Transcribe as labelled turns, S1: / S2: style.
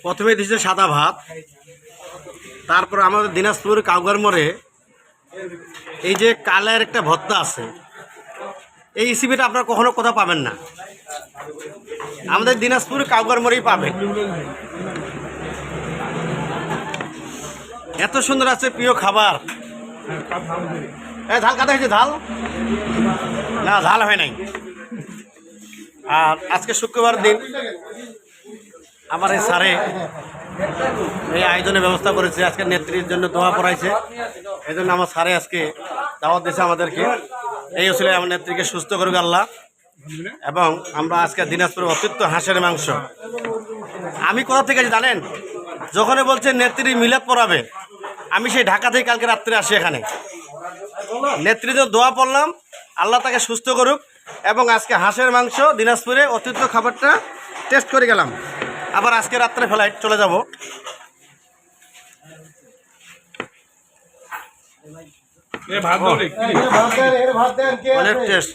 S1: প্রথমে দিচ্ছে সাদা ভাত, তারপর আমাদের দিনাজপুর কাউগার মোড়ে এই যে কালের একটা ভর্তা আছে, এই রেসিপিটা আপনারা কখনো কোথাও পাবেন না, আমাদের দিনাজপুর কাউগার মোড়েই পাবেন। এত সুন্দর আছে প্রিয় খাবার। ঝাল কাটা হয়েছে, ঝাল না, ঝাল হয় নাই। আর আজকে শুক্রবার দিন আমার এই স্যারে এই আয়োজনের ব্যবস্থা করেছে, আজকে নেত্রীর জন্য দোয়া পড়াইছে, এই জন্য আমার স্যারে আজকে দাওয়াত দিয়েছে আমাদেরকে। এই ছিল আমার নেত্রীকে সুস্থ করুক আল্লাহ। এবং আমরা আজকে দিনাজপুরের অতিরিক্ত হাঁসের মাংস, আমি কোথা থেকে জানেন, যখনই বলছে নেত্রী মিলাদ পড়াবে, আমি সেই ঢাকা থেকে কালকে রাত্রে আসি এখানে, নেত্রীর জন্য দোয়া পড়লাম, আল্লাহ তাকে সুস্থ করুক। এবং আজকে হাঁসের মাংস দিনাজপুরে অতিরিক্ত খাবারটা টেস্ট করে গেলাম, আবার আজকে রাত্রে ফ্লাইট চলে যাব। অনেক টেস্ট।